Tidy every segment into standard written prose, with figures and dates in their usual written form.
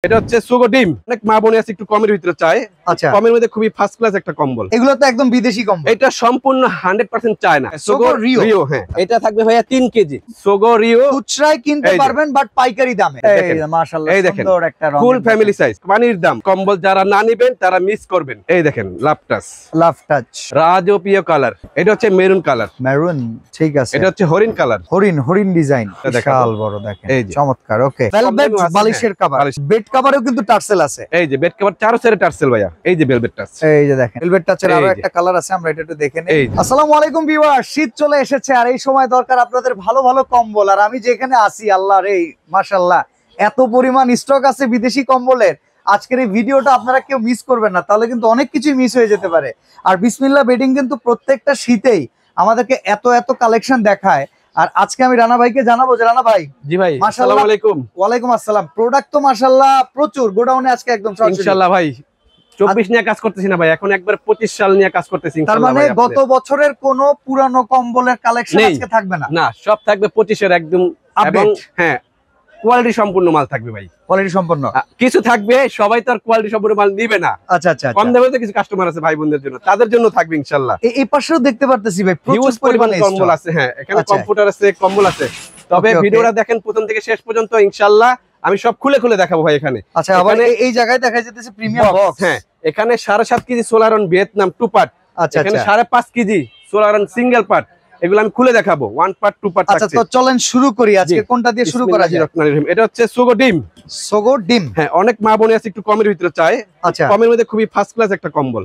এটা হচ্ছে সুগো ডিম। অনেক মা বোনে আছে একটু কমের ভিতরে চায়, আচ্ছা কমের মধ্যে খুবই ফার্স্ট ক্লাস একটা কম্বল। এগুলো তো একদম বিদেশি কম্বল। এটা সম্পূর্ণ 100% চায়না সুগো রিও। হ্যাঁ, এটা থাকবে ভাইয়া 3 কেজি সুগো রিও। খুচরায় কিনতে পারবেন বাট পাইকারি দামে। এই মাশাআল্লাহ সুন্দর একটা রং, ফুল ফ্যামিলি সাইজ। পানির দাম। কম্বল যারা না নেবেন তারা মিস করবেন। এই দেখেন লাভ টাচ রাজকীয় কালার। এটা হচ্ছে মেরুন কালার। মেরুন ঠিক আছে। এটা হচ্ছে হরিণ কালার। হরিণ ডিজাইন বিশাল বড় দেখেন, চমৎকার। ওকে ভেলভেট বালিশের কভার, বেড কভারেও কিন্তু টার্সেল আছে। এই যে বেড কভার 4 সেটের টার্সেল ভাইয়া। এই যে ভেলভেট টাচ। এই যে দেখেন ভেলভেট টাচের আরো একটা কালার আছে, আমরা এটা একটু দেখে নেই। আসসালামু আলাইকুম ভিউয়ার, শীত চলে এসেছে আর এই সময় দরকার আপনাদের ভালো ভালো কম্বল। আর আমি যেখানে আছি আল্লাহর এই মাশাআল্লাহ এত পরিমাণ স্টক আছে বিদেশি কম্বলের। আজকের এই ভিডিওটা আপনারা কেউ মিস করবেন না, তাহলে কিন্তু অনেক কিছুই মিস হয়ে যেতে পারে। আর বিসমিল্লাহ বেডিং কিন্তু প্রত্যেকটা শীতেই আমাদেরকে এত কালেকশন দেখায়। আর আজকে আমি রানা ভাইকে জানাবো যে রানা ভাই। জি ভাই, আসসালামু আলাইকুম। ওয়ালাইকুম আসসালাম। প্রোডাক্ট তো মাশাআল্লাহ প্রচুর, গোডাউনে আজকে একদম ইনশাআল্লাহ ভাই 24 নিয়ে কাজ করতেছি না ভাই, এখন একবার 25 সাল নিয়ে কাজ করতেছি ইনশাআল্লাহ। তার মানে গত বছরের কোনো পুরানো কম্বলের কালেকশন আজকে থাকবে না? না, সব থাকবে 25 এর একদম এবং হ্যাঁ কোয়ালিটি সম্পূর্ণ মাল থাকবে ভাই। কোয়ালিটি সম্পন্ন কিছু থাকবে, সবাই তো আর কোয়ালিটি সম্পূর্ণ মাল নিবে না। আচ্ছা আচ্ছা, কম দামে তো কিছু কাস্টমার আছে ভাই বোনদের জন্য, তাদের জন্য থাকবে ইনশাআল্লাহ। এই পাশেও দেখতে পারতেছি ভাই প্রচুর পরিমাণে কম্বল আছে। হ্যাঁ, এখানে কম্পিউটার আছে, কম্বল আছে। তবে ভিডিওটা দেখেন প্রথম থেকে শেষ পর্যন্ত, ইনশাআল্লাহ আমি সব খুলে দেখাবো ভাই এখানে। আচ্ছা, আবার এই জায়গায় দেখা যাচ্ছে প্রিমিয়াম বক্স। হ্যাঁ, এখানে 7.5 কেজি সোলারন ভিয়েতনাম 2 পার্ট। আচ্ছা, এখানে 5.5 কেজি সোলারন সিঙ্গেল পার্ট। এগুলো আমি খুলে দেখাবো, 1 পার্ট 2 পার্ট। আচ্ছা, তো চলেন শুরু করি। আজকে কোনটা দিয়ে শুরু করা যায়? এটা হচ্ছে সুগো ডিম। সুগো ডিম, হ্যাঁ, অনেক মা বোনে আছে একটু কমের ভিতরে চায়। আচ্ছা, কমের মধ্যে খুবই ফার্স্ট ক্লাস একটা কম্বল।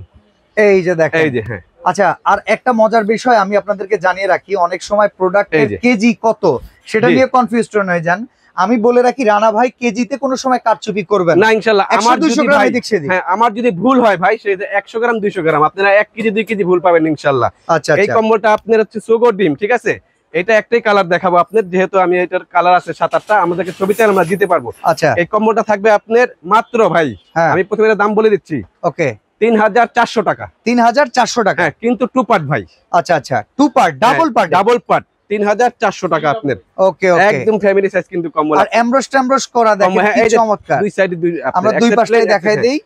এই যে দেখেন, এই যে হ্যাঁ। আচ্ছা, আর একটা মজার বিষয় আমি আপনাদেরকে জানিয়ে রাখি, অনেক সময় প্রোডাক্টের কেজি কত সেটা নিয়ে কনফিউশন হয়ে যান। আমি বলে রাখি রানা ভাই কেজিতে কোনো সময় কারচুপি করবেন না ইনশাআল্লাহ। আমার 200 গ্রাম দেখছে দিই। হ্যাঁ, আমার যদি ভুল হয় ভাই সেটা 100 গ্রাম 200 গ্রাম, আপনারা 1 কেজি 2 কেজি ভুল পাবেন ইনশাআল্লাহ। আচ্ছা, এই কম্বলটা আপনার হচ্ছে সুগো ডিম, ঠিক আছে? এটা একটাই কালার দেখাবো আপনাদের, যেহেতু আমি এটার কালার আছে 7-8টা, আমাদেরকে ছবিতে আমরা দিতে পারবো। আচ্ছা, এই কম্বলটা থাকবে আপনার মাত্র ভাই, আমি প্রথমে দাম বলে দিচ্ছি। ওকে, 3400 টাকা। 3400 টাকা। হ্যাঁ, কিন্তু 2 পার্ট ভাই। আচ্ছা আচ্ছা, 2 পার্ট, ডাবল পার্ট 3400 টাকা আপনার। ওকে ওকে, একদম ফ্যামিলি সাইজ কিন্তু কম্বল। আর এমব্রস করা দেখেন কি চমৎকার। দুই সাইডে আমরা দুই পাশে দেখাই দেই,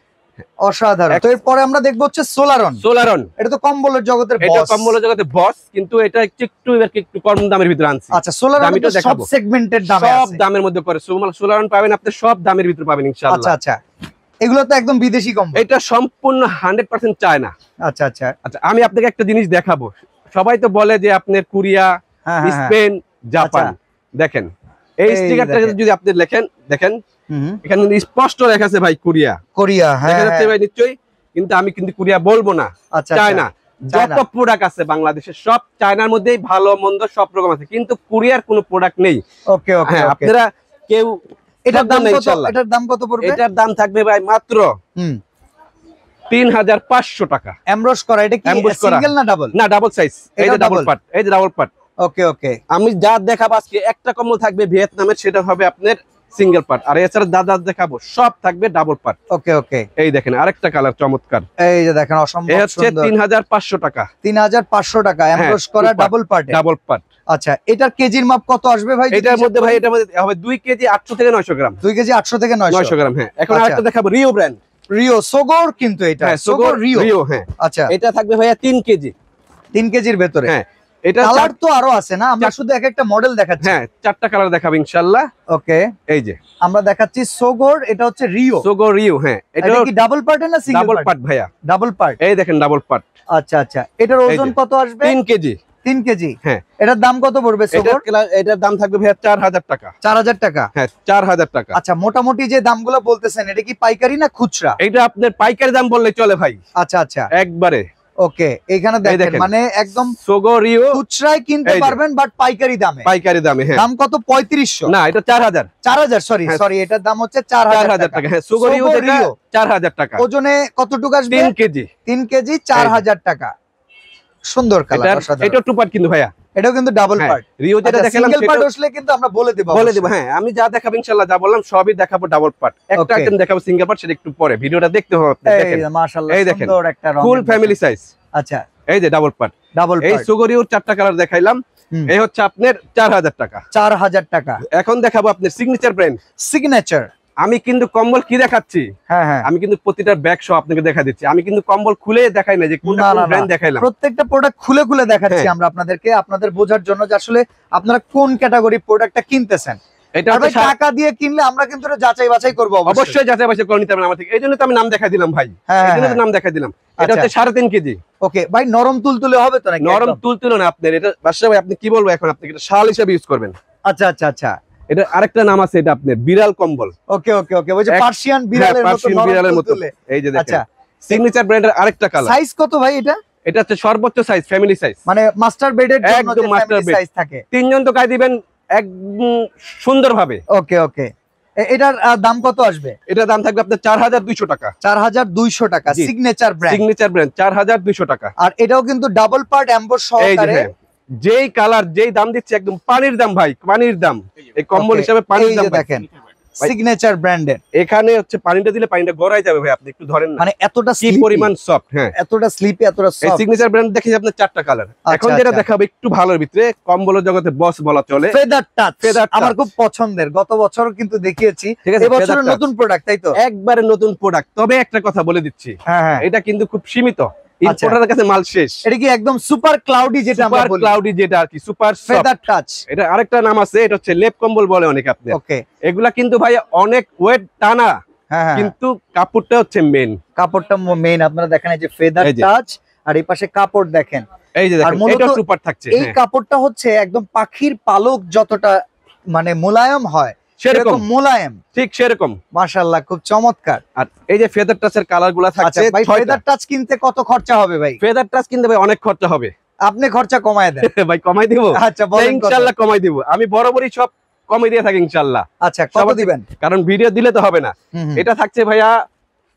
অসাধারণ। তো এরপরে আমরা দেখব হচ্ছে সোলারন। এটা তো কম্বলের জগতের বস। এটা কম্বলের জগতের বস, কিন্তু এটা একটু কম দামের ভিতরে আনছি। আচ্ছা, সোলারন তো সব সেগমেন্টের দামে আছে, সব দামের মধ্যে করে সোলারন পাবেন আপনি, সব দামের ভিতরে পাবেন ইনশাআল্লাহ। আচ্ছা আচ্ছা, এগুলো তো একদম বিদেশি কম্বল। এটা সম্পূর্ণ 100% চায়না। আচ্ছা আচ্ছা আচ্ছা, আমি আপনাকে একটা জিনিস দেখাবো। সবাই তো বলে যে আপনার কোরিয়া, স্পেন, জাপান। দেখেন এই স্টিকারটা যদি আপনি দেখেন এখানে স্পষ্ট লেখা আছে ভাই কোরিয়া। হ্যাঁ দেখা যাচ্ছে ভাই নিশ্চয়ই, কিন্তু আমি কিন্তু কোরিয়া বলবো না, চায়না। যত প্রোডাক্ট আছে বাংলাদেশে সব চায়নার মধ্যেই, ভালো মন্দ সব রকম আছে, কিন্তু কোরিয়ার কোনো প্রোডাক্ট নেই। ওকে ওকে, আপনারা কেউ এটার দাম কত পড়বে? এটার দাম থাকবে ভাই মাত্র 3500 টাকা। এমব্রস করা। এটা কি সিঙ্গেল না ডাবল? না, ডাবল সাইজ। এই যে ডাবল পার্ট, এই যে ডাবল পার্ট। ওকে ওকে, আমি যা দেখাবো আজকে একটা কম্বল থাকবে ভিয়েতনামের, সেটা হবে আপনার সিঙ্গেল পার্ট। আর এছাড়া দাদা দেখাবো সব থাকবে ডাবল পার্ট। ওকে ওকে, এই দেখেন আরেকটা কালার চমৎকার। এই যে দেখেন অসম্ভব সুন্দর। হচ্ছে 3500 টাকা। 3500 টাকা এমব্রস করা ডাবল পার্ট। আচ্ছা, এটার কেজির মাপ কত আসবে ভাই? এটার মধ্যে ভাই এটার মধ্যে হবে 2 কেজি 800 থেকে 900 গ্রাম। 2 কেজি 800 থেকে 900 গ্রাম। হ্যাঁ, এখন আরেকটা দেখাবো রিও ব্র্যান্ড। রিও সোগোর, কিন্তু এটা সোগোর রিও। হ্যাঁ, আচ্ছা, এটা থাকবে ভাইয়া 3 কেজি। 3 কেজির ভেতরে। হ্যাঁ, এটা কালার তো আরো আছে না? আমরা শুধু একটা মডেল দেখাচ্ছি। হ্যাঁ, 4টা কালার দেখাবো ইনশাআল্লাহ। ওকে, এই যে আমরা দেখাচ্ছি সোগোর, এটা হচ্ছে রিও। সোগো রিও। হ্যাঁ, এটা কি ডাবল পার্ট না সিঙ্গেল পার্ট? ডাবল পার্ট ভাইয়া, ডাবল পার্ট। এই দেখেন ডাবল পার্ট। আচ্ছা আচ্ছা, এটার ওজন কত আসবে? 3 কেজি। 3 কেজি। হ্যাঁ, এটার দাম কত পড়বে সোগোর? এটার দাম থাকবে ভাইয়া 4000 টাকা। 4000 টাকা। হ্যাঁ, 4000 টাকা। আচ্ছা, মোটামুটি যে দামগুলো বলতেছেন এটা কি পাইকারি না খুচরা? এটা আপনার পাইকারি দাম বললে চলে ভাই। আচ্ছা আচ্ছা, একবারে ওকে। এখানে দেখেন মানে একদম সোগো রিও খুচরায় কিনতে পারবেন বাট পাইকারি দামে। হ্যাঁ, দাম কত? 3500 না, এটা 4000। 4000, সরি এটার দাম হচ্ছে 4000 টাকা। হ্যাঁ, সোগো রিও 4000 টাকা। ওজনে কতটুকু আসবে? 3 কেজি। 3 কেজি 4000 টাকা। সুন্দর কালার, অসাধারণ। এটা 2 পার্ট কিন্তু ভাইয়া, এটাও কিন্তু ডাবল পার্ট। রিও যেটা দেখালাম সিঙ্গেল পার্ট আসলে কিন্তু আমরা বলে দেব। হ্যাঁ, আমি যা দেখাবো ইনশাআল্লাহ, যা বললাম সবই দেখাবো ডাবল পার্ট। একটা আইটেম দেখাবো সিঙ্গেল পার্ট, সেটা একটু পরে, ভিডিওটা দেখতে হবে আপনাদের। দেখেন মাশাআল্লাহ সুন্দর একটা রং, ফুল ফ্যামিলি সাইজ। আচ্ছা, এই যে ডাবল পার্ট। এই সোগো রিওর 4টা কালার দেখাইলাম। এই হচ্ছে আপনার 4000 টাকা। 4000 টাকা। এখন দেখাবো আপনার সিগনেচার ব্র্যান্ড। সিগনেচার আমি কিন্তু কম্বল কি দেখাচ্ছি, আমি কিন্তু প্রতিটা ব্যাগ সহ আপনাকে দেখা দিচ্ছি। আমি কিন্তু কম্বল খুলে দেখাই না যে কোনটা কোন ব্র্যান্ড দেখাইলাম, প্রত্যেকটা প্রোডাক্ট খুলে খুলে দেখাচ্ছি আমরা আপনাদেরকে, আপনাদের বোঝার জন্য যে আসলে আপনারা কোন ক্যাটাগরি প্রোডাক্টটা কিনতেছেন। এটা টাকা দিয়ে কিনলে আমরা কিন্তু যাচাই বাছাই করব, অবশ্যই যাচাই বাছাই করে নিতে হবে আমার থেকে। এইজন্য তো আমি নাম দেখাই দিলাম ভাই, এইজন্য তো নাম দেখাই দিলাম। এটা হচ্ছে 3.5 কেজি। ওকে ভাই, নরম তুলতুলে হবে তো নাকি? নরম তুলতুলে না আপনার, এটা বাদশা ভাই আপনি কি বলবো এখন, আপনি এটা শাল হিসেবে ইউজ করবেন। আচ্ছা আচ্ছা আচ্ছা, এটা আরেকটা নাম আছে, এটা আপনার বিড়াল কম্বল। ওকে ওকে ওকে, ওই যে পার্সিয়ান বিড়ালের মতো। এই যে দেখেন সিগনেচার ব্র্যান্ডের আরেকটা কালার। সাইজ কত ভাই এটা? এটা হচ্ছে সর্বোচ্চ সাইজ, ফ্যামিলি সাইজ, মানে মাস্টার বেডের জন্য একদম মাস্টার বেড সাইজ থাকে। তিনজন তো গায়ে দিবেন একদম সুন্দরভাবে। ওকে ওকে, এটার দাম কত আসবে? এটার দাম থাকবে আপনার 4200 টাকা। 4200 টাকা, সিগনেচার ব্র্যান্ড, সিগনেচার ব্র্যান্ড 4200 টাকা। আর এটাও কিন্তু ডাবল পার্ট এমবোস সহকারে। যেই কালার যেই দাম দিচ্ছে একদম পানির দাম ভাই, পানির দাম। এই কম্বল হিসেবে পানির দাম দেখেন, সিগনেচার ব্র্যান্ডের। এখানে হচ্ছে পানিটা দিলে পানিটা গড়াই যাবে ভাই, আপনি একটু ধরেন না, মানে এতটা কি পরিমাণ সফট। হ্যাঁ, এতটা স্লিপি, এতটা সফট। এই সিগনেচার ব্র্যান্ড দেখেন আপনার 4টা কালার। এখন যেটা দেখাবো একটু ভালোর ভিতরে, কম্বলের জগতে বস বলা চলে, ফেদার টাচ। আমার খুব পছন্দের, গত বছর কিন্তু দেখিয়েছি, এবছর নতুন প্রোডাক্ট, তাই তো? একবারে নতুন প্রোডাক্ট। তবে একটা কথা বলে দিচ্ছি, এটা কিন্তু খুব সীমিত, ইম্পোর্টারের কাছে মাল শেষ। এটা কি একদম সুপার ক্লাউডি, যেটা আমরা বলি ক্লাউডি, যেটা আর কি সুপার ফেদার টাচ। এটা আরেকটা নাম আছে, এটা হচ্ছে লেপ কম্বল বলে অনেক আপনি। ওকে, এগুলা কিন্তু ভাই অনেক ওয়েট টানা, কিন্তু কাপড়টা হচ্ছে মেইন, কাপড়টা মেইন। আপনারা দেখেন এই যে ফেদার টাচ, আর এই পাশে কাপড় দেখেন, এই যে দেখেন এটা সুপার থাকছে। এই কাপড়টা হচ্ছে একদম পাখির পালক যতটা মানে মোলায়েম হয় সেরকম মোলায়েম, ঠিক সেরকম। মাশাআল্লাহ, খুব চমৎকার। আর এই যে ফেদার টাচের কালারগুলো থাকছে। ভাই ফেদার টাচ কিনতে কত খরচা হবে ভাই? ফেদার টাচ কিনতে ভাই অনেক খরচা হবে। আপনি খরচা কমায় দেন ভাই, কমাই দিব। আচ্ছা বলেন, ইনশাআল্লাহ কমাই দিব, আমি বরাবরই সব কমাই দিয়ে থাকি ইনশাআল্লাহ। আচ্ছা, কত দিবেন? কারণ ভিডিও দিলে তো হবে না। এটা থাকছে ভাইয়া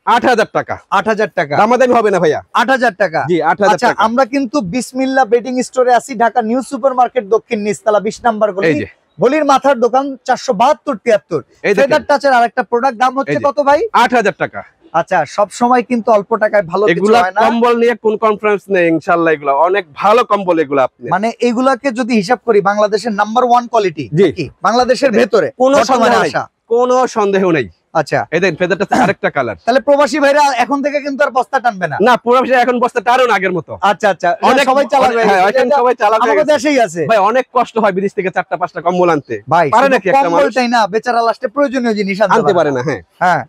8000 টাকা। 8000 টাকা দামাদামি হবে না ভাইয়া, 8000 টাকা। জি 8000 আচ্ছা, টাকা। আমরা কিন্তু বিসমিল্লাহ বেডিং স্টোরে আছি, ঢাকা নিউ সুপার মার্কেট, দক্ষিণ নিচতলা, 20 নাম্বার গলি, গলির মাথার দোকান, 472-73। ফেদার টাচের আরেকটা প্রোডাক্ট দাম হচ্ছে কত ভাই? 8000 টাকা। আচ্ছা, সব সময় কিন্তু অল্প টাকায় ভালো কিছু হয় না। কম্বল নিয়ে কোন কনফারেন্স নেই ইনশাআল্লাহ, এগুলা অনেক ভালো কম্বল এগুলা। আপনি মানে এগুলাকে যদি হিসাব করি, বাংলাদেশের নাম্বার 1 কোয়ালিটি কি বাংলাদেশের ভেতরে কোনো সন্দেহ নেই। আচ্ছা, এই দেখেন ফেদারটা আরেকটা কালার। তাহলে প্রবাসী ভাইরা এখন থেকে কিন্তু আর বস্তা টানবে না? না, প্রবাসী এখন বস্তা টানো না আগের মতো। আচ্ছা আচ্ছা, অনেক সবাই চালাবে। হ্যাঁ, এখন সবাই চালাবে। আমাদের দেশেই আছে ভাই, অনেক কষ্ট হয় বিদেশ থেকে 4টা-5টা কম্বল আনতে। ভাই পারে নাকি একটা মানুষ? কম্বলটাই না, বেচারা লাস্টে প্রয়োজনীয় জিনিস আনতে পারে না। হ্যাঁ হ্যাঁ,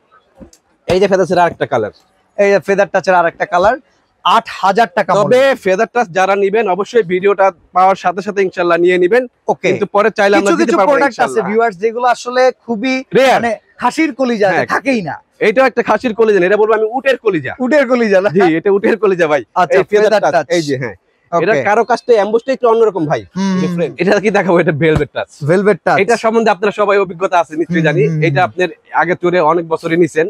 এই যে ফেদারটার আরেকটা কালার, এই যে ফেদার টাচের আরেকটা কালার, 8000 টাকা। তবে ফেদার টাচ যারা নেবেন অবশ্যই ভিডিওটা পাওয়ার সাথে সাথে ইনশাআল্লাহ নিয়ে নেবেন। ওকে, কিন্তু পরে চাইলে আমরা দিতে পারবো প্রোডাক্ট আছে ভিউয়ার্স, যেগুলো আসলে খুবই মানে খাসির কলিজা থাকেই না। এইটাও একটা খাসির কলিজা, এটা বলবো আমি উটের কলিজা। উটের কলিজা না? জি, এটা উটের কলিজা ভাই। এই ফেদার টাচ, এই যে হ্যাঁ, এটা কারো কাছে এমবসটা একটু অন্যরকম ভাই, ডিফারেন্ট। এটা কি দেখাবো, এটা ভেলভেট টাচ। ভেলভেট টাচ, এটা সম্বন্ধে আপনারা সবাই অভিজ্ঞতা আছে নিশ্চয়ই জানি। এটা আপনার আগে চড়ে অনেক বছরই নিছেন,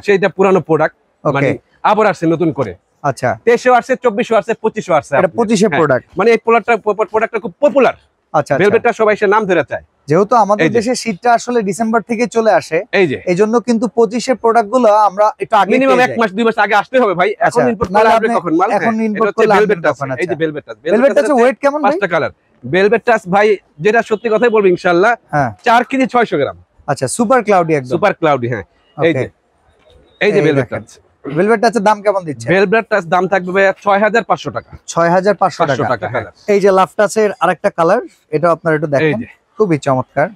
সেইটা পুরানো প্রোডাক্ট, মানে আবার আসছে নতুন করে। আচ্ছা, 2300 আসছে, 2400 আসছে, 2500 আসছে। এটা 2500 প্রোডাক্ট, মানে এই প্রোডাক্টটা খুব পপুলার। আচ্ছা, ভেলভেটটা সবাই সে নাম ধরে চায়, যেহেতু আমাদের দেশে শীতটা আসলে ডিসেম্বর থেকে চলে আসে। এই জন্য কিন্তু 2500 প্রোডাক্ট গুলো আমরা একটু আগে, মিনিমাম 1 মাস 2 মাস আগে আসতে হবে ভাই। এখন ইনপুট করলে আপনি কখন মাল? এখন ইনপুট করলে ভেলভেট টাচ। এই যে ভেলভেট টাচ, ভেলভেট টাচের ওয়েট কেমন ভাই? 5টা কালার ভেলভেট টাচ ভাই, যেটা সত্যি কথাই বলবো ইনশাআল্লাহ, 4 কেজি 600 গ্রাম। আচ্ছা, সুপার ক্লাউডি, একদম সুপার ক্লাউডি। হ্যাঁ, এই যে ভেলভেট টাচ। ভেলভেট টাচের দাম কেমন দিচ্ছে? ভেলভেট টাচ দাম থাকবে ভাই 6500 টাকা। 6500 টাকা। এই যে লাভ টাচের আরেকটা কালার, এটা আপনারা একটু দেখেন, খুবই চমৎকার।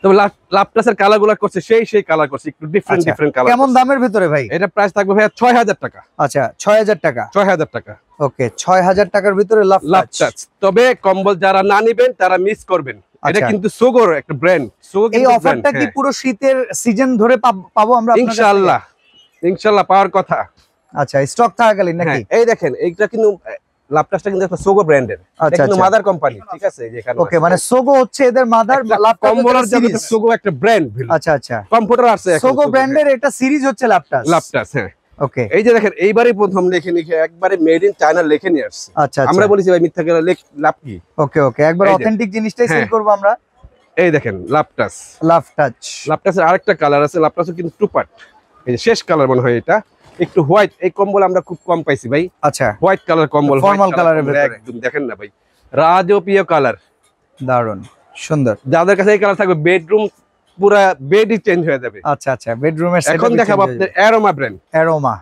তবে লাভ টাচের কালারগুলো করছে সেই কালার করছে, একটু ডিফারেন্ট কালার। কেমন দামের ভিতরে ভাই? এটা প্রাইস থাকবে ভাই 6000 টাকা। আচ্ছা, 6000 টাকা। 6000 টাকা। ওকে, 6000 টাকার ভিতরে লাভ টাচ। তবে কম্বল যারা না নেবেন তারা মিস করবেন, এটা কিন্তু সোগোর একটা ব্র্যান্ড। এই অফারটা কি পুরো শীতের সিজন ধরে পাবো আমরা? ইনশাআল্লাহ পাওয়ার কথা। আচ্ছা, স্টক থাকাকালীন নাকি? এই দেখেন, এইটা কিন্তু লাপটাসটা কিন্তু একটা সোগো ব্র্যান্ডের, এটা কিন্তু মাদার কোম্পানি, ঠিক আছে? যেখানে ওকে, মানে সোগো হচ্ছে এদের মাদার, কম্বলের জগতে সোগো একটা ব্র্যান্ড। আচ্ছা আচ্ছা, কম্পিউটার আছে এখন সোগো ব্র্যান্ডের, এটা সিরিজ হচ্ছে লাপটাস। হ্যাঁ, ওকে। এই যে দেখেন, এইবারই প্রথম লিখে একবারে মেড ইন চায়না লিখে নিয়ে আসছে। আচ্ছা, আমরা বলেছি ভাই মিথ্যা করে লাভ কি? ওকে ওকে, একবার অথেন্টিক জিনিসটাই সেল করব আমরা। এই দেখেন লাপটাস, লাপটাসের আরেকটা কালার আছে, লাপটাসও কিন্তু টু পার্ট। এই যে শেষ কালার মনে হয় এটা, একটু হোয়াইট। এই কম্বল আমরা খুব কম পাইছি ভাই। আচ্ছা, হোয়াইট কালার কম্বল, ফর্মাল কালারের ভিতরে একদম দেখেন না ভাই, রাজকীয় কালার, দারুন সুন্দর। যাদের কাছে এই কালার থাকবে বেডরুম পুরো বেডই চেঞ্জ হয়ে যাবে। আচ্ছা আচ্ছা, বেডরুমের এখন দেখাবো আপনাদের অ্যারোমা ব্র্যান্ড। অ্যারোমা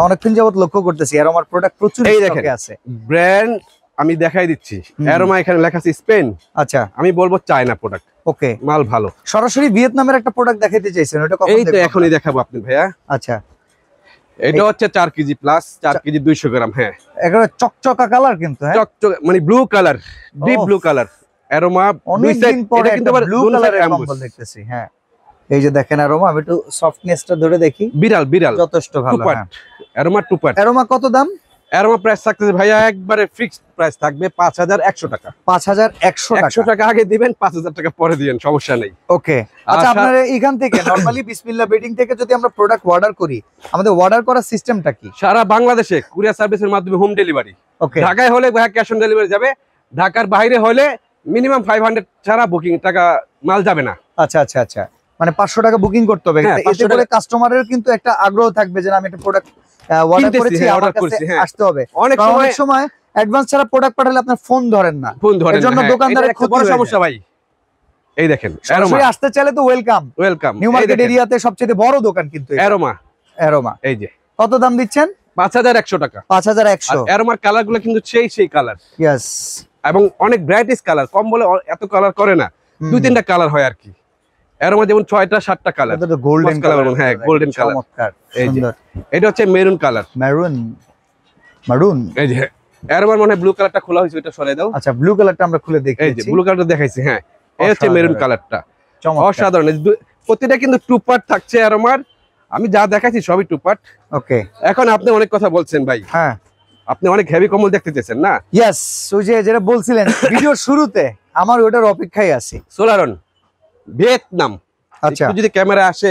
অনেকক্ষণ যাবত লক্ষ্য করতেছি অ্যারোমার প্রোডাক্ট প্রচুর স্টকে আছে। ব্র্যান্ড আমি দেখাই দিচ্ছি, অ্যারোমা এখানে লেখা আছে স্পেন। আচ্ছা, আমি বলবো চায়না প্রোডাক্ট। ওকে, মাল ভালো। সরাসরি ভিয়েতনামের একটা প্রোডাক্ট দেখাইতে চাইছেন, ওটা কখন? এই তো এখনই দেখাবো আপনি ভাইয়া। আচ্ছা, এটা হচ্ছে 4 কেজি প্লাস, 4 কেজি 200 গ্রাম। হ্যাঁ, একেবারে চকচকা কালার কিন্তু, হ্যাঁ চকচক মানে blue colour, deep blue colour. Aroma অনেকদিন পরে একটা ব্লু কালারের কম্বল দেখতেছি। হ্যাঁ, এই যে দেখেন অ্যারোমা, আমি একটু সফটনেসটা ধরে দেখি। বিড়াল বিড়াল যথেষ্ট ভালো। Aroma 2 part. অ্যারোমা কত দাম? অ্যারোমা প্রাইস থাকতেছে ভাইয়া একবারে ফিক্সড প্রাইস থাকবে 5100 টাকা। 5100 টাকা আগে দিবেন, 5000 টাকা পরে দিবেন, সমস্যা নেই। ওকে, আচ্ছা আপনার এখান থেকে নরমালি বিসমিল্লাহ বেডিং থেকে যদি আমরা প্রোডাক্ট অর্ডার করি, আমাদের অর্ডার করার সিস্টেমটা কি? সারা বাংলাদেশে কুরিয়ার সার্ভিসের মাধ্যমে হোম ডেলিভারি। ওকে, ঢাকায় হলে ভাইয়া ক্যাশ অন ডেলিভারি যাবে, ঢাকার বাইরে হলে মিনিমাম 500 ছাড়া বুকিং টাকা মাল যাবে না। আচ্ছা আচ্ছা আচ্ছা, মানে 500 টাকা বুকিং করতে হবে। এতে করে কাস্টমারের কিন্তু একটা আগ্রহ থাকবে যে আমি একটা প্রোডাক্ট অর্ডার করেছি, আমার কাছে আসতে হবে। অনেক সময় অ্যাডভান্স ছাড়া প্রোডাক্ট পাঠালে আপনার ফোন ধরেন না, এর জন্য দোকানদারের খুব বড় সমস্যা ভাই। এই দেখেন সরাসরি আসতে চাইলে তো ওয়েলকাম, নিউ মার্কেট এরিয়াতে সবচেয়ে বড় দোকান কিন্তু অ্যারোমা। এই যে কত দাম দিচ্ছেন? 5100 টাকা। 5100। অ্যারোমার কালারগুলো কিন্তু সেই কালার। ইয়েস, এবং অনেক ব্রাইটিশ কালার, কম বলে এত কালার করে না, 2-3টা কালার হয় আর কি। অ্যারোমা যেমন 6টা 7টা কালার। এটা তো গোল্ডেন কালার। হ্যাঁ, গোল্ডেন কালার, চমৎকার সুন্দর। এটা হচ্ছে মেরুন কালার। মারুন। এই যে অ্যারোমার মনে হয় ব্লু কালারটা খোলা হয়েছে, এটা সরাই দাও। আচ্ছা, ব্লু কালারটা আমরা খুলে দেখি। এই যে ব্লু কালারটা দেখাইছি। হ্যাঁ, এই হচ্ছে মেরুন কালারটা, অসাধারণ। প্রতিটা কিন্তু 2 পার্ট থাকছে অ্যারোমার। আমি যা দেখাইছি সবই 2 পার্ট। ওকে, এখন আপনি অনেক কথা বলছেন ভাই। হ্যাঁ, আপনি অনেক হেভি কম্বল দেখতে চেয়েছেন না? ইয়েস, ওই যে যেটা বলছিলেন ভিডিওর শুরুতে, আমার ওটার অপেক্ষায় আছি। সোলারন ভিয়েতনাম। আচ্ছা, যদি ক্যামেরা আসে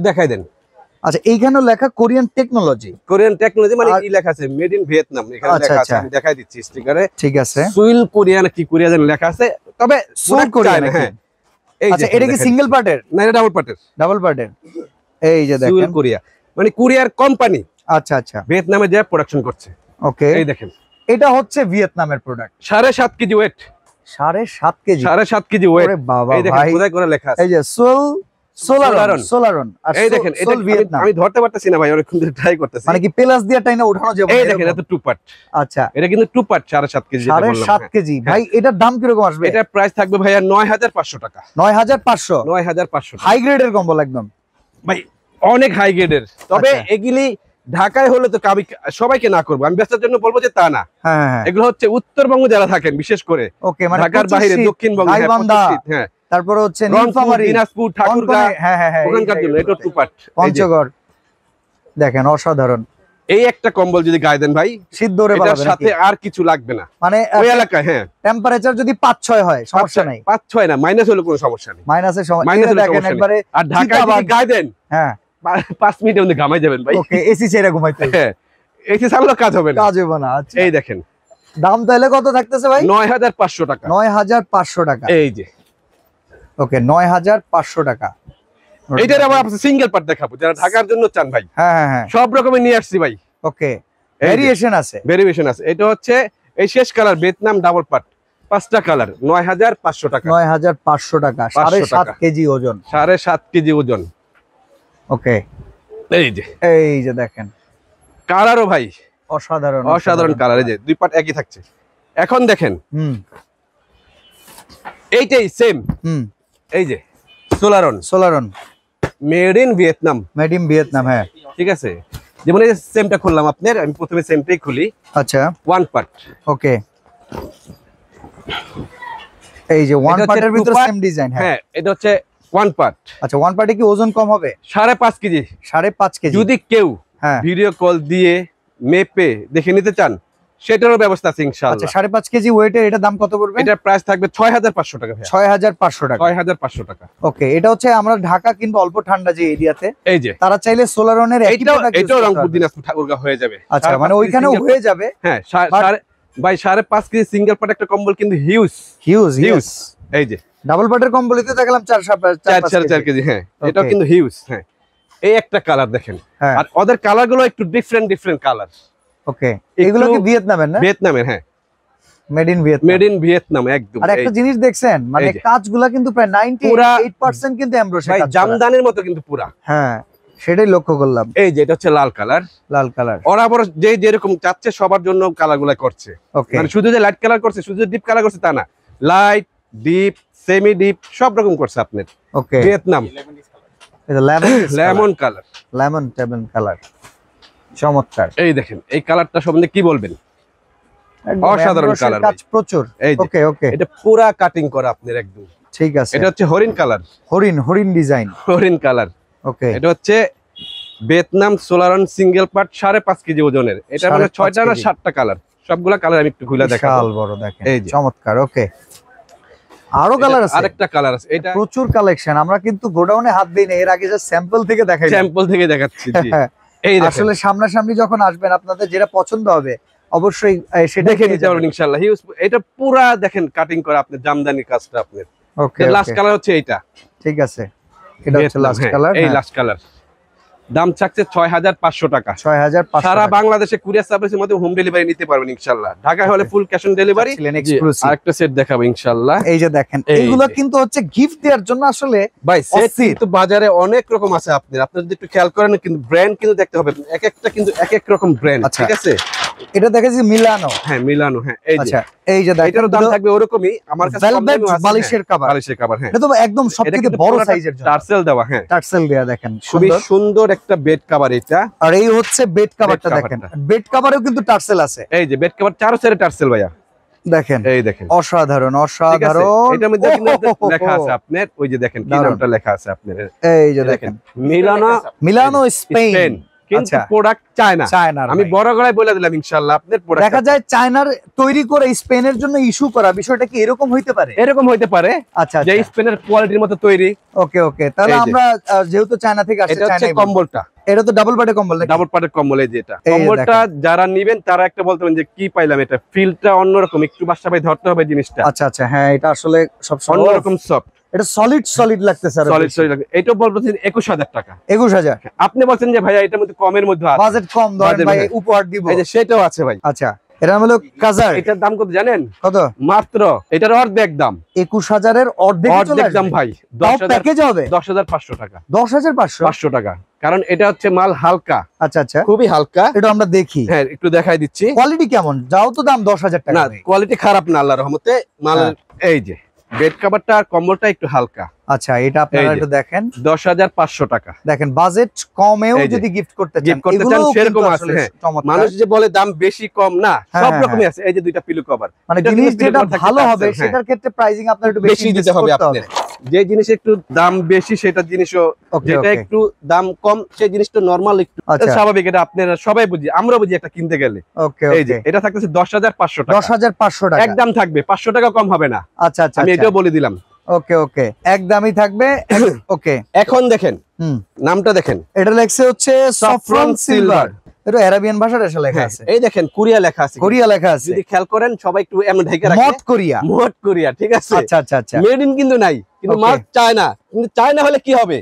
দেখাই দেন। আচ্ছা, এইখানে লেখা কোরিয়ান টেকনোলজি। কোরিয়ান টেকনোলজি মানে কি লেখা আছে? মেড ইন ভিয়েতনাম এখানে লেখা আছে। আমি দেখাই দিচ্ছি স্টিকারে। ঠিক আছে, সুইল কোরিয়ান কি কোরিয়া যেন লেখা আছে, তবে সুইল কোরিয়ান। হ্যাঁ, আচ্ছা, এটা কি সিঙ্গেল পার্টের? না, এটা ডাবল পার্টের। ডাবল পার্টের। এই যে দেখেন সুইল কোরিয়া মানে কোরিয়ার কোম্পানি। আচ্ছা আচ্ছা, ভিয়েতনামে যে প্রোডাকশন করছে। ওকে, এই দেখেন এটা হচ্ছে ভিয়েতনামের product. 7.5 KG weight. 7.5 KG? 7.5 KG weight. ওরে বাবা, এই দেখেন খোদাই করে লেখা আছে। এই যে সোলারন। আর এই দেখেন, এটা আমি ধরতে পারতেছি না ভাই, অনেকক্ষণ ধরে ট্রাই করতেছি। মানে কি প্লাস দিয়ে টাইনা উঠানো যাবে? এই দেখেন, এটা 2 পার্ট। আচ্ছা, এটা কিন্তু 2 পার্ট 7.5 কেজি। 7.5 কেজি ভাই, এটার দাম কি রকম আসবে? এটা প্রাইস থাকবে ভাইয়া 9500 টাকা। 9500 হাই গ্রেডের কম্বল একদম ভাই, অনেক হাই গ্রেডের। তবে এগুলি ঢাকায় হলে তো আমি সবাইকে না করবো, আমি ব্যবসার জন্য বলবো যে তা না। হ্যাঁ, এগুলো হচ্ছে উত্তরবঙ্গ যারা থাকেন বিশেষ করে, ওকে, মানে ঢাকার বাইরে দক্ষিণবঙ্গ, হ্যাঁ, তারপর হচ্ছে নীলফামারী, দিনাজপুর, ঠাকুরগাঁও, হ্যাঁ, ওখানকার জন্য এটা 2 পার্ট। পঞ্চগড় দেখেন, অসাধারণ। এই একটা কম্বল যদি গায়ে দেন ভাই, সিদ্ধ রে এটার সাথে আর কিছু লাগবে না। মানে ওই এলাকায় হ্যাঁ টেম্পারেচার যদি 5-6 হয় সমস্যা নাই, 5-6 না, মাইনাস হলে কোনো সমস্যা নেই। মাইনাসের সমস্যা দেখেন একবারে। আর ঢাকায় যদি গায়ে দেন, হ্যাঁ, 5 মিনিটের মধ্যে ঘামাই যাবেন ভাই। ওকে, এসি ছেড়ে ঘুমাইতে হবে। হ্যাঁ, এসি ছাড়লে কাজ হবে না। আচ্ছা, এই দেখেন দাম তাহলে কত থাকতেছে ভাই? 9500 টাকা। 9500 টাকা। এই যে ওকে, 9500 টাকা। এইটার আবার আপনি সিঙ্গেল পার্ট দেখাবো যারা ঢাকার জন্য চান ভাই। হ্যাঁ, সব রকমের নিয়ে আসছি ভাই। ওকে, ভেরিয়েশন আছে। এটা হচ্ছে এই শেষ কালার ভিয়েতনাম ডাবল পার্ট, 5টা কালার, 9500 টাকা। 9500 টাকা, 7.5 কেজি ওজন। 7.5 কেজি ওজন। ওকে, এই যে দেখেন কালারও ভাই অসাধারণ কালার। এই যে 2 পার্ট একই থাকছে। এখন দেখেন এইটাই সেম। এই যে সোলারন মেড ইন ভিয়েতনাম। হ্যাঁ, ঠিক আছে, যেমন এই সেমটা খুললাম আপনার, আমি প্রথমে সেমটাই খুলি। আচ্ছা, 1 পার্ট। ওকে, এই যে 1 পার্টের ভিতরে সেম ডিজাইন। হ্যাঁ, এটা হচ্ছে 1 পার্ট। আচ্ছা, 1 পার্টে কি ওজন কম হবে? 5.5 কেজি। 5.5 কেজি। যদি কেউ ভিডিও কল দিয়ে মেপে দেখে নিতে চান, সেটারও ব্যবস্থা আছে ইনশাআল্লাহ। আচ্ছা, 5.5 কেজি ওয়েটের এটা দাম কত পড়বে? এটার প্রাইস থাকবে 6500 টাকা ভাই। 6500 টাকা। 6500 টাকা। ওকে, এটা হচ্ছে আমরা ঢাকা কিংবা অল্প ঠান্ডা যে এরিয়াতে, এই যে তারা চাইলে সোলারনের এটাও রংপুর দিনাজপুর ঠাকুরগাঁও হয়ে যাবে। আচ্ছা, মানে ওইখানেও হয়ে যাবে। হ্যাঁ, ভাই 5.5 কেজি সিঙ্গেল পার্ট একটা কম্বল কিন্তু হিউজ। এই যে ডাবল পার্টের কম্বলতে দেখলাম 4 কেজি। হ্যাঁ, এটাও কিন্তু হিউজ। হ্যাঁ, এই একটা কালার দেখেন। আর ওদের কালার গুলো একটু ডিফারেন্ট কালার। ওকে, এগুলো কি ভিয়েতনামের না? ভিয়েতনামের, হ্যাঁ। মেড ইন ভিয়েতনাম একদম। আর একটা জিনিস দেখছেন, মানে কাজগুলা কিন্তু প্রায় 98% কিন্তু এমব্রয়ডারি ভাই, জামদানির মতো কিন্তু পুরা। হ্যাঁ, সেটাই লক্ষ্য করলাম। এই যে এটা হচ্ছে লাল কালার। ওরা আবার যেরকম চাচ্ছে সবার জন্য কালারগুলো করছে। মানে শুধু যে লাইট কালার করছে, শুধু ডিপ কালার করছে তা না, লাইট, ডিপ, সেমি ডিপ সব রকম করছে আপনার। ওকে, ভিয়েতনাম এটা লেমন কালার, লেমন কালার, চমৎকার। এই দেখেন এই কালারটা সম্বন্ধে কি বলবেন? অসাধারণ কালার, কাজ প্রচুর। ওকে ওকে, এটা পুরা কাটিং করা আপনার একদম। ঠিক আছে, এটা হচ্ছে হরিণ কালার, হরিণ ডিজাইন, হরিণ কালার। ওকে, এটা হচ্ছে ভিয়েতনাম সোলারন সিঙ্গেল পার্ট 5.5 কেজি ওজনের। এটা মানে 6টা না 7টা কালার, সবগুলা কালার আমি একটু খুলে দেখাবো। বিশাল বড় দেখেন, এই চমৎকার। ওকে, আরো কালার আছে, আরেকটা কালার আছে। এটা প্রচুর কালেকশন। আমরা কিন্তু গোডাউনে হাত দেই না, এর আগে যে স্যাম্পল থেকে দেখাই, স্যাম্পল থেকে দেখাচ্ছি। এই আসলে সামনাসামনি যখন আসবেন আপনাদের যেটা পছন্দ হবে অবশ্যই সেটা দেখে নিতে পারবেন ইনশাআল্লাহ। এটা পুরা দেখেন কাটিং করা আপনার জামদানি কাজটা আপনার। ওকে, লাস্ট কালার হচ্ছে এইটা। ঠিক আছে, এটা হচ্ছে লাস্ট কালার। এই লাস্ট কালার দাম থাকছে 6500 টাকা। 6500 সারা বাংলাদেশে কুরিয়ার সার্ভিসের মধ্যে হোম ডেলিভারি নিতে পারবেন ইনশাআল্লাহ। ঢাকায় হলে ফুল ক্যাশ অন ডেলিভারি। আরেকটা সেট দেখাবো ইনশাআল্লাহ। এই যে দেখেন, এগুলো কিন্তু হচ্ছে গিফট দেওয়ার জন্য। আসলে ভাই সেট কিন্তু বাজারে অনেক রকম আছে, আপনারা যদি একটু খেয়াল করেন কিন্তু ব্র্যান্ড কিন্তু দেখতে হবে, এক একটা কিন্তু এক এক রকম ব্র্যান্ড। ঠিক আছে, এটা দেখেছি মিলানো। হ্যাঁ মিলানো, হ্যাঁ। এই যে আচ্ছা, এই যে দেখেন এটারও দাম থাকবে ওরকমই। আমার কাছে ভেলভেট বালিশের কভার, হ্যাঁ। এটা তো একদম সবথেকে বড় সাইজের জন্য টার্সেল দেওয়া। হ্যাঁ, টার্সেল দেয়া দেখেন, খুবই সুন্দর একটা বেড কভার এটা। আর এই হচ্ছে বেড কভারটা দেখেন, বেড কভারেও কিন্তু টার্সেল আছে। এই যে বেড কভার চারো সাইডে টার্সেল ভাইয়া, দেখেন। এই দেখেন, অসাধারণ। এটার মধ্যে লেখা আছে আপনার, ওই যে দেখেন কি নামটা লেখা আছে আপনার। এই যে দেখেন, মিলানো স্পেন, কিন্তু প্রোডাক্ট চায়না। আমি বড় গলায় বলে দিলাম ইনশাআল্লাহ আপনার প্রোডাক্ট দেখা যায় চায়নার তৈরি করে স্পেনের জন্য ইস্যু করা। বিষয়টা কি এরকম হইতে পারে? এরকম হইতে পারে। আচ্ছা, যে স্পেনের কোয়ালিটির মতো তৈরি। ওকে ওকে, তাহলে আমরা যেহেতু চায়না থেকে আসছে, এটা হচ্ছে কম্বলটা। এটা তো ডাবল পার্টের কম্বল, ডাবল পার্টের কম্বল। এই যে এটা কম্বলটা যারা নেবেন তারা একটা বলতে পারেন যে কি পাইলাম, এটা ফিলটা অন্যরকম, একটু বাসা ভাই ধরতে হবে জিনিসটা। আচ্ছা আচ্ছা, হ্যাঁ, এটা আসলে সব অন্যরকম সফট। এটা সলিড লাগতেছে। সলিড লাগে। এটা বলতেছেন 21000 টাকা। 21000। আপনি বলছেন যে ভাই এটার মধ্যে কমের মধ্যে আছে, বাজেট কম, ধরেন ভাই উপহার দিব, এই যে সেটাও আছে ভাই। আচ্ছা, এটা হলো কাজার। এটার দাম কত জানেন? কত? মাত্র এটার অর্ধেক দাম, 21000 এর অর্ধেক দাম ভাই। 10000 প্যাকেজ হবে 10500 টাকা। 10500 টাকা, কারণ এটা হচ্ছে মাল হালকা। আচ্ছা আচ্ছা, খুবই হালকা। এটা আমরা দেখি, হ্যাঁ একটু দেখাই দিচ্ছি। কোয়ালিটি কেমন? যাও তো দাম 10000 টাকা। না, কোয়ালিটি খারাপ না আল্লাহর রহমতে। মাল এই যে বেড কভারটা আর কম্বলটা একটু হালকা। আচ্ছা, এটা আপনারা একটু দেখেন, 10500 টাকা। দেখেন, বাজেট কমেও যদি গিফট করতে চান সেরকম আছে। মানুষ যে বলে দাম বেশি কম, না, সব রকমই আছে। এই যে দুইটা পিলো কভার, মানে জিনিস যেটা ভালো হবে সেটার ক্ষেত্রে প্রাইসিং আপনার একটু বেশি দিতে হবে। আপনাদের যে জিনিস একটু দাম বেশি সেটা জিনিসও, যেটা একটু দাম কম সেই জিনিসটা নরমাল একটু স্বাভাবিক। এটা আপনারা সবাই বুঝি, আমরা বুঝি একটা কিনতে গেলে। এই যে এটা থাকতেছে 10500 টাকা। 10500 টাকা একদম থাকবে, 500 টাকা কম হবে না। আচ্ছা আচ্ছা, আমি এটাও বলে দিলাম। ওকে ওকে, একদমই থাকবে। ওকে, এখন দেখেন নামটা দেখেন, এটা লেখছে হচ্ছে সাফরন সিলভার। এটা আরাবিয়ান ভাষার এসে লেখা আছে। এই দেখেন কোরিয়া লেখা আছে, কোরিয়া লেখা আছে। যদি খেয়াল করেন সবাই একটু এমন ঢাকা রাখে, মড কোরিয়া। ঠিক আছে, আচ্ছা আচ্ছা আচ্ছা, মেড ইন কিন্তু নাই, কিন্তু মাল চায়না। কিন্তু চায়না হলে কি হবে,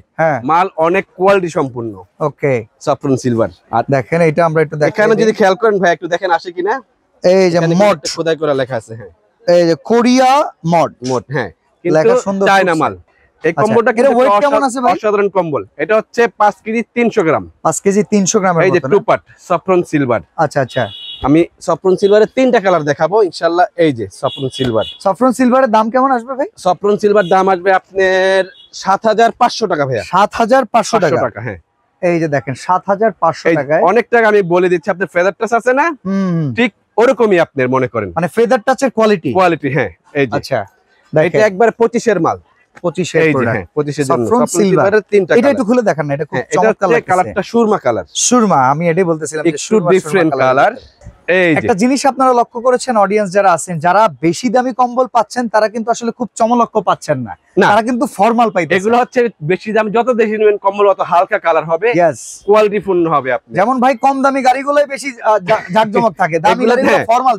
মাল অনেক কোয়ালিটি সম্পূর্ণ। ওকে, সাফরন সিলভার। আর দেখেন এটা আমরা একটু দেখেন, এখানে যদি খেয়াল করেন ভাই একটু দেখেন আসে কিনা। এই যে মড খোদাই করা লেখা আছে। হ্যাঁ, এই যে কোরিয়া মড। হ্যাঁ, কিন্তু চায়না মাল। এই কম্বলটা এর ওয়েট কেমন আছে ভাই? অসাধারণ কম্বল। এটা হচ্ছে 5 কেজি 300 গ্রাম। 5 কেজি 300 গ্রামের মতো। এই যে টু পার্ট সাফরন সিলভার। আচ্ছা আচ্ছা, আমি সাফরন সিলভারের 3টা কালার দেখাবো ইনশাআল্লাহ। এই যে সাফরন সিলভার। সাফরন সিলভারের দাম কেমন আসবে ভাই? সাফরন সিলভার দাম আসবে আপনার 7500 টাকা ভাইয়া। 7500 টাকা। হ্যাঁ, এই যে দেখেন 7500 টাকায় অনেক টাকা। আমি বলে দিচ্ছি, আপনার ফেদার টাচ আছে না, ঠিক ওরকমই আপনার মনে করেন, মানে ফেদার টাচের কোয়ালিটি। হ্যাঁ, এই যে আচ্ছা, এটা একবার 25 এর মাল। 25 এর প্রোডাক্ট। হ্যাঁ, 25 এর জন্য সাফরন সিলভারের 3টা। এটা একটু খুলে দেখান না, এটা খুব চমৎকার লাগছে। কালারটা সুরমা কালার। সুরমা, আমি এটাই বলতেছিলাম, একটু ডিফারেন্ট কালার। একটা জিনিস আপনারা লক্ষ্য করেছেন, অডিয়েন্স যারা আছেন, যারা বেশি দামি কম্বল পাচ্ছেন তারা কিন্তু আসলে খুব চমলক্ষ পাচ্ছেন না, তারা কিন্তু ফর্মাল পাইতেছে। এগুলো হচ্ছে বেশি দামি, যত বেশি নেবেন কম্বল অত হালকা কালার হবে, কোয়ালিটি পূর্ণ হবে। আপনি যেমন ভাই কম দামি গাড়িগুলোই বেশি জাকজমক থাকে, দামি গাড়িগুলো ফর্মাল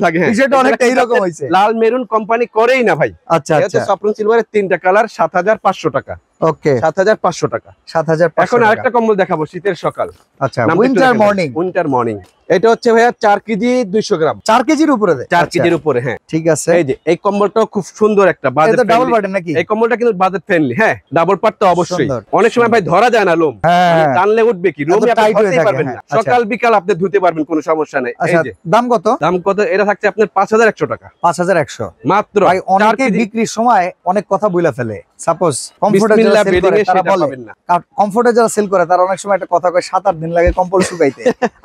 থাকে। বিষয়টা অনেকটা এইরকম হইছে। লাল মেরুন কোম্পানি করেই না ভাই। আচ্ছা আচ্ছা, সাফরন সিলভারের 3টা কালার 7500 টাকা। ওকে, 7500 টাকা। 7500। এখন আরেকটা কম্বল দেখাবো, শীতের সকাল। আচ্ছা, উইন্টার মর্নিং। Winter morning. এটা হচ্ছে ভাইয়া 4 কেজি 200 গ্রাম। 4 কেজির উপরে? 4 কেজির উপরে, হ্যাঁ ঠিক আছে। এই যে এই কম্বলটা খুব সুন্দর একটা বাজেট ফ্রেন্ডলি। ডাবল বাটন নাকি? এই কম্বলটা কিন্তু বাজেট ফ্রেন্ডলি, হ্যাঁ ডাবল পার্ট তো অবশ্যই। অনেক সময় ভাই ধরা যায় না লোম, মানে টানলে উঠবে কি, লোমে আপনি ধরতেই পারবেন না। সকাল বিকাল আপনি ধুতে পারবেন, কোনো সমস্যা নাই। এই যে দাম কত? দাম কত? এটা থাকছে আপনার 5100 টাকা। 5100 মাত্র। ভাই অনেকে বিক্রির সময় অনেক কথা বইলা ফেলে। সাপোজ কমফোর্টে যারা সেল করে তারা বলে, কমফোর্টে যারা সেল করে তারা অনেক সময় একটা কথা কয় 7-8 দিন লাগে কম্বল শুকাইতে।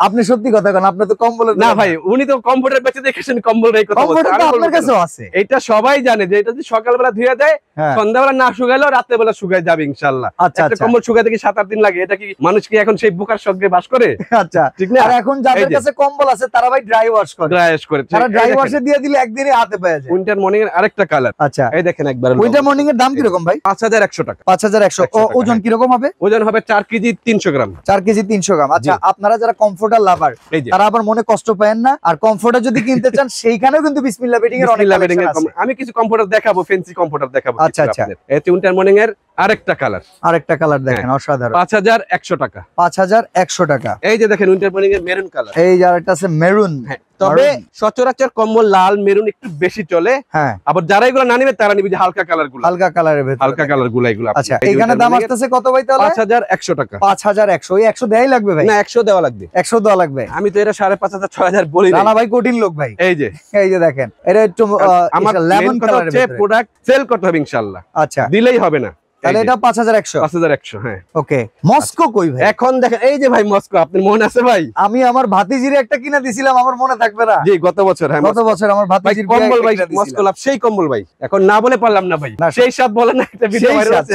আপনি সত্যি কথা কন, আপনি তো কম্বলের না ভাই, উনি তো কমফোর্টের বেঁচে দেখেছেন কম্বলের এই কথা বলতে। আপনার কাছেও আছে। এটা সবাই জানে যে এটা যদি সকালবেলা ধুয়ে দেয়, সন্ধ্যাবেলা না শুকাইলেও রাতের বেলা শুকায় যাবে ইনশাআল্লাহ। একটা কম্বল শুকাইতে কি 7-8 দিন লাগে? এটা কি মানুষ কি এখন সেই বুকার সঙ্গে বাস করে? আচ্ছা ঠিক না। আর এখন যাদের কাছে কম্বল আছে তারা ভাই ড্রাই ওয়াশ করে। ড্রাই ওয়াশ করে, তারা ড্রাই ওয়াশে দিয়ে দিলে একদিনে হাতে পেয়ে যায়। উইন্টার মর্নিং এর আরেকটা কালার। আচ্ছা এই দেখেন একবার। উইন্টার মর্নিং এর দাম কি রকম ভাই? 5100 টাকা। 5100। ওজন কি রকম হবে? ওজন হবে 4 কেজি 300 গ্রাম। 4 কেজি 300 গ্রাম। আচ্ছা আপনারা যারা কমফোর্টার লাভার তারা আবার মনে কষ্ট পায়েন না। আর কমফোর্টার যদি কিনতে চান সেইখানেও কিন্তু বিসমিল্লাহ বেডিং এর অনেক কালেকশন আছে। আমি কিছু কমফোর্টার দেখাবো, ফ্যান্সি কমফোর্টার দেখাবো। আচ্ছা আচ্ছা। এই উইন্টার মর্নিং এর আরেকটা কালার দেখেন, অসাধারণ। 5100 টাকা। 5100 টাকা। এই যে দেখেন উইন্টার মর্নিং এর মেরুন কালার। এই যে আরেকটা আছে মেরুন। তবে সচরাচর কম্বল লাল মেরুন একটু বেশি চলে। হ্যাঁ, আবার যারা এগুলো না নিবে তারা নিবে যে হালকা কালার গুলো। হালকা কালারের ভিতরে হালকা কালার গুলো এগুলো। আচ্ছা এখানে দাম আসতেছে কত ভাই তাহলে? 5100 টাকা। 5100। ওই 100 দেয়াই লাগবে ভাই? না 100 দেওয়া লাগবে। 100 দেওয়া লাগবে। আমি তো এটা 5500 6000 বলি না। না ভাই কঠিন লোক ভাই। এই যে দেখেন, এটা একটু আমার লেমন কালারের ভিতরে প্রোডাক্ট সেল করতে হবে ইনশাআল্লাহ। আচ্ছা দিলেই হবে না। তাহলে এটা 5100। 5100, হ্যাঁ। ওকে। মস্কো কই ভাই? এখন দেখেন এই যে ভাই মস্কো, আপনার মনে আছে ভাই? আমি আমার ভাতিজির একটা কিনা দিছিলাম, আমার মনে থাকবে না? জি গত বছর। হ্যাঁ গত বছর আমার ভাতিজির কম্বল ভাই মস্কো লাভ, সেই কম্বল ভাই। এখন না বলে পারলাম না ভাই। সেই স্বাদ বলে না, একটা ভিডিও ভাইরাল আছে।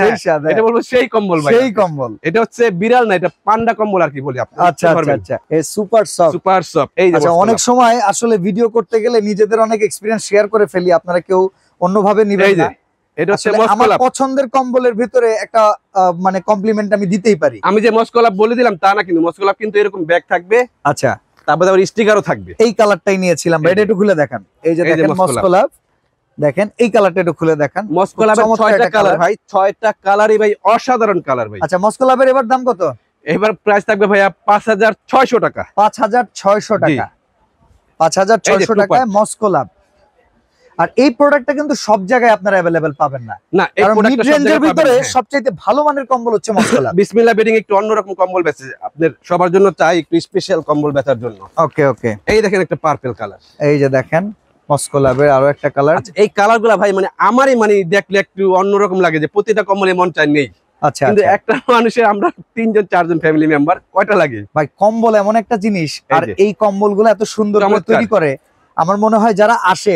এটা বলবো সেই কম্বল ভাই। সেই কম্বল। এটা হচ্ছে বিড়াল না, এটা পান্ডা কম্বল আর কি বলি আপনি। আচ্ছা আচ্ছা আচ্ছা। এই সুপার সফট। Super soft. এই যে আচ্ছা অনেক সময় আসলে ভিডিও করতে গেলে নিজেদের অনেক এক্সপেরিয়েন্স শেয়ার করে ফেলি, আপনারা কেউ অন্যভাবে নিবেন না। এটা হচ্ছে আমার পছন্দের কম্বলের ভিতরে একটা মানে কমপ্লিমেন্ট আমি দিতেই পারি। আমি যে মস্কো লাভ বলে দিলাম তা না, কিন্তু মস্কো লাভ কিন্তু এরকম ব্যাগ থাকবে। আচ্ছা তারপরে আবার স্টিকারও থাকবে। এই কালারটাই নিয়েছিলাম ভাই, এটা একটু খুলে দেখান। এই যে দেখেন মস্কো লাভ, দেখেন এই কালারটা একটু খুলে দেখান। মস্কো লাভের 6টা কালার ভাই, 6টা কালারই ভাই অসাধারণ কালার ভাই। আচ্ছা মস্কো লাভের এবার দাম কত? এবার প্রাইস থাকবে ভাইয়া 5600 টাকা। 5600 টাকা। 5600 টাকায় মস্কো লাভ। আর এই প্রোডাক্টটা কিন্তু সব জায়গায় আপনারা अवेलेबल পাবেন না। না এই প্রোডাক্টটা সব জায়গায় ভিতরে সবচেয়ে ভালো মানের কম্বল হচ্ছে মস্কো লাভ। বিসমিল্লাহ বেডিং একটু অন্যরকম কম্বল বেচে, আপনাদের সবার জন্য চাই একটু স্পেশাল কম্বল বেচার জন্য। ওকে ওকে। এই দেখেন একটা পার্পল কালার। এই যে দেখেন মস্কো লাভের আরো একটা কালার। আচ্ছা এই কালারগুলো ভাই মানে আমারই মানে দেখলে একটু অন্যরকম লাগে, যে প্রতিটা কম্বলে মন চাই নেই। আচ্ছা কিন্তু একটা মানুষের আমরা 3জন 4জন ফ্যামিলি মেম্বার, কয়টা লাগে ভাই? কম্বল এমন একটা জিনিস, আর এই কম্বলগুলো এত সুন্দর করে তৈরি করে, আমার মনে হয় যারা আসে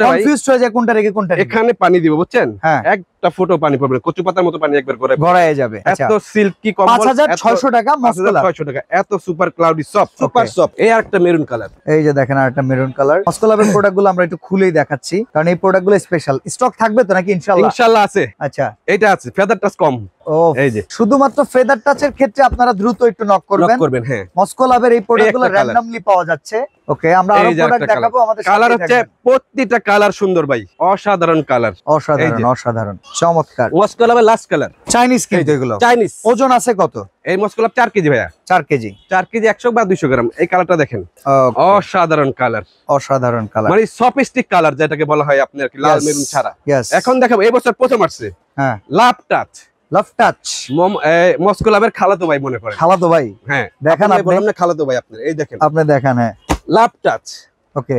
কনফিউজড হয়ে যায় কোনটা রেখে কোনটা। এখানে পানি দিব বুঝছেন, একটা ফোঁটা পানি পড়বে, কচু পাতার মতো পানি একবার করে গড়ায় যাবে। এত সিল্কি কম্বল। 5600 টাকা মস্কো লাভ। 5600 টাকা, এত super cloudy soft, super soft. এই আরেকটা মেরুন কালার। এই যে দেখেন আরেকটা মেরুন কালার। মস্কো লাভের প্রোডাক্টগুলো আমরা একটু খুলেই দেখাচ্ছি, কারণ এই প্রোডাক্টগুলো স্পেশাল। স্টক থাকবে তো নাকি? ইনশাআল্লাহ ইনশাআল্লাহ আছে। আচ্ছা এটা আছে, ফেদার টাচ কম। এই যে শুধুমাত্র ফেদার টাচের ক্ষেত্রে আপনারা দ্রুত একটু নক করবেন। হ্যাঁ মস্কো লাভের এই প্রোডাক্টগুলো র‍্যান্ডমলি পাওয়া যাচ্ছে। ওকে আমরা আরো প্রোডাক্ট দেখাবো। আমাদের কালার হচ্ছে প্রত্যেকটা কালার সুন্দর ভাই, অসাধারণ কালার। অসাধারণ অসাধারণ চমৎকার। মস্কো লাভের লাস্ট কালার চাইনিজ কিন্তু এগুলো চাইনিজ। ওজন আছে কত? এই মস্কো লাভ 4 কেজি ভাইয়া। 4 কেজি। 4 কেজি 100 বা 200 গ্রাম। এই কালারটা দেখেন, অসাধারণ কালার। অসাধারণ কালার মানে সফিস্টিক কালার যেটাকে বলা হয় আপনার কি, লাল মেরুন ছাড়া। এখন দেখাবো এই বছর প্রথম আসছে। হ্যাঁ লাভ টাচ। লাভ টাচ মস্কো লাভের খালাতো ভাই মনে করেন। খালাতো ভাই? হ্যাঁ দেখেন আপনি, বললাম না খালাতো ভাই আপনার। এই দেখেন আপনি দেখেন। হ্যাঁ লাভ টাচ। ওকে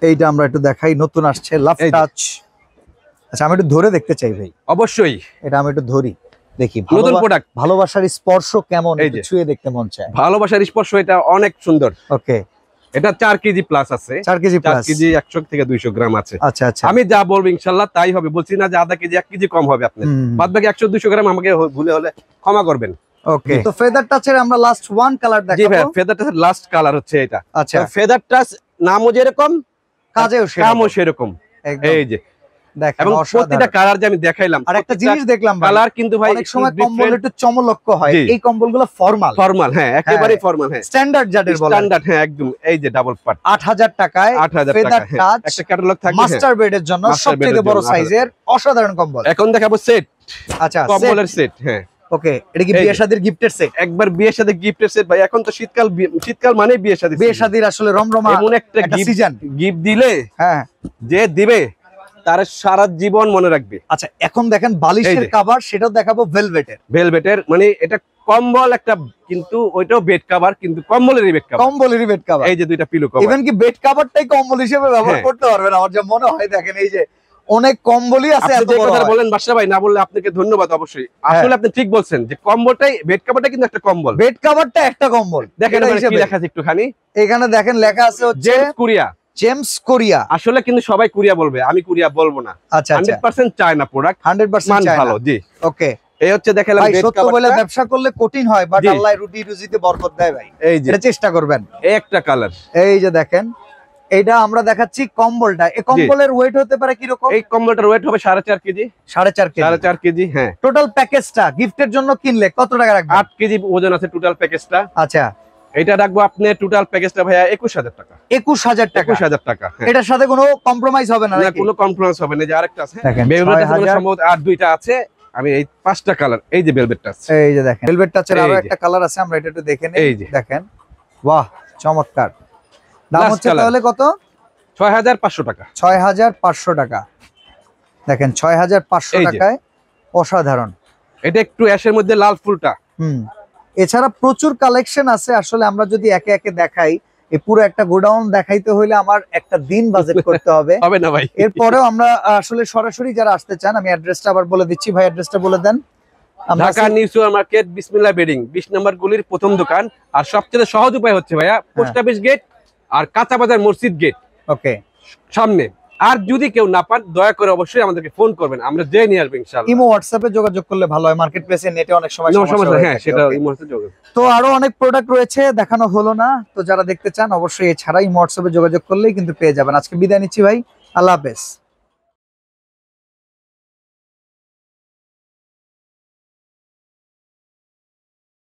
এইটা আমরা একটু দেখাই, নতুন আসছে লাভ টাচ। আচ্ছা আমি একটু ধরে দেখতে চাই ভাই। অবশ্যই এটা আমি একটু ধরি দেখি, নতুন প্রোডাক্ট। ভালোবাসার স্পর্শ কেমন একটু ছুঁয়ে দেখতে মন চায়। ভালোবাসার স্পর্শ, এটা অনেক সুন্দর। ওকে এটা 4 কেজি প্লাস আছে। 4 কেজি প্লাস। 4 কেজি 100 থেকে 200 গ্রাম আছে। আচ্ছা আচ্ছা। আমি যা বলবো ইনশাআল্লাহ তাই হবে, বলছি না যে আধা কেজি 1 কেজি কম হবে আপনার। বাদ বাকি 100 200 গ্রাম আমাকে ভুলে হলে ক্ষমা করবেন। ওকে তো ফেদার টাচের আমরা লাস্ট ওয়ান কালার দেখাবো। জি ভাই ফেদার টাচের লাস্ট কালার হচ্ছে এটা। আচ্ছা ফেদার টাচ নামও যেরকম কাজও সেরকম। এই যে দেখেন এবং প্রতিটা কালার যে আমি দেখাইলাম। আর একটা জিনিস দেখলাম কালার কিন্তু ভাই অনেক সময় কম্বল একটু চমলক্ষ হয়, এই কম্বলগুলো ফর্মাল। হ্যাঁ একেবারেই ফর্মাল। হ্যাঁ স্ট্যান্ডার্ড যাদের বলে স্ট্যান্ডার্ড। হ্যাঁ একদম। এই যে ডাবল পার্ট 8000 টাকায় 8000 ফেদার টাকা। টাচ একটা ক্যাটালগ থাকবে মাস্টার বেডের জন্য সবচেয়ে বড় সাইজের অসাধারণ কম্বল। এখন দেখাবো সেট। আচ্ছা কম্বলের সেট। হ্যাঁ ওকে, এটা কি বিয়ে শাদীর গিফটের সেট? একবার বিয়ে শাদী গিফটের সেট ভাই। এখন তো শীতকাল মানে বিয়ে শাদী, বিয়ে শাদীর আসলে রমরমা এমন একটা সিজন। গিফট দিলে হ্যাঁ, যে দিবে তার সারা জীবন মনে রাখবে। আচ্ছা, এখন দেখেন বালিশের কভার, সেটাও দেখাবো ভেলভেটের, মানে এটা কম্বল একটা, কিন্তু ওইটাও বেড কভার, কিন্তু কম্বলেরই বেড কভার। এই যে দুইটা পিলো কভার, ইভেন কি বেড কভারটাই কম্বল হিসেবে ব্যবহার করতে পারবেন আমার যা মনে হয়। দেখেন এই যে অনেক কম্বলই আছে। আপনি যে কথা বলেন বাদশা ভাই, না বললে আপনাকে ধন্যবাদ অবশ্যই। আসলে আপনি ঠিক বলছেন যে কম্বলটাই, বেড কভারটা কিন্তু একটা কম্বল, বেড কভারটা একটা কম্বল। দেখেন কি লেখা আছে একটুখানি, এখানে দেখেন লেখা আছে হচ্ছে জেমস কোরিয়া। আসলে কিন্তু সবাই কোরিয়া বলবে, আমি কোরিয়া বলবো না। আচ্ছা, 100% চায়না প্রোডাক্ট, 100% চায়না, ভালো। জি, ওকে। এই হচ্ছে দেখালাম ভাই, সত্য বলে ব্যবসা করলে কঠিন হয়, বাট আল্লাহ রুটি রুজিতে বরকত দেয় ভাই। এই যে এটা চেষ্টা করবেন। এই একটা কালার, এই যে দেখেন, এটা আমরা দেখাচ্ছি কম্বলটা। এই কম্বলের ওয়েট হতে পারে কি রকম? এই কম্বলটার ওয়েট হবে 4.5 কেজি। 4.5 কেজি, হ্যাঁ। টোটাল প্যাকেজটা গিফটের জন্য কিনলে কত টাকা রাখবেন? 8 কেজি ওজন আছে টোটাল প্যাকেজটা। আচ্ছা, এটা রাখবো আপনি টোটাল প্যাকেজটা ভাইয়া 21,000 টাকা। 21,000 টাকা। 21,000 টাকা, হ্যাঁ। এটার সাথে কোনো কম্প্রোমাইজ হবে না? না, কোনো কম্প্রোমাইজ হবে না। যে আরেকটা আছে, দেখেন, ভেলভেট সম্ভবত আর দুইটা আছে। আমি এই 5টা কালার, এই যে ভেলভেটটা আছে, এই যে দেখেন ভেলভেট টাচের আরো একটা কালার আছে, আমরা এটা একটু দেখে নেই। এই যে দেখেন, বাহ, চমৎকার। দাম হচ্ছে তাহলে কত? 6,500 টাকা। 6,500 টাকা। দেখেন 6,500 টাকায় অসাধারণ। এটা একটু অ্যাশের মধ্যে লাল ফুলটা। এছাড়া প্রচুর কালেকশন আছে। আসলে আমরা যদি একে একে দেখাই, এই পুরো একটা গোডাউন দেখাইতে হইলে আমার একটা দিন বাজেট করতে হবে। হবে না ভাই। এরপরেও আমরা আসলে সরাসরি যারা আসতে চান, আমি অ্যাড্রেসটা আবার বলে দিচ্ছি। ভাই, অ্যাড্রেসটা বলে দেন। ঢাকা নিউ সুপার মার্কেট, বিসমিল্লাহ বেডিং, 20 নম্বর গলির প্রথম দোকান। আর সবচেয়ে সহজ উপায় হচ্ছে ভাইয়া, পোস্ট অফিস গেট আর কাঁচা বাজার মসজিদ গেট, ওকে, সামনে। আর যদি কেউ না পান, দয়া করে অবশ্যই আমাদেরকে ফোন করবেন, আমরা যে নিয়ে আসবো ইনশাআল্লাহ। ইমো হোয়াটসঅ্যাপে যোগাযোগ করলে ভালো হয়। মার্কেট প্লেসে নেটে অনেক সময় সমস্যা, হ্যাঁ, সেটা ইমো হোয়াটসঅ্যাপে যোগাযোগ। তো আরো অনেক প্রোডাক্ট রয়েছে, দেখানো হলো না। তো যারা দেখতে চান অবশ্যই এছাড়া ইমো হোয়াটসঅ্যাপে যোগাযোগ করলেই কিন্তু পেয়ে যাবেন। আজকে বিদায় নিচ্ছি ভাই, আল্লাহ হাফেজ।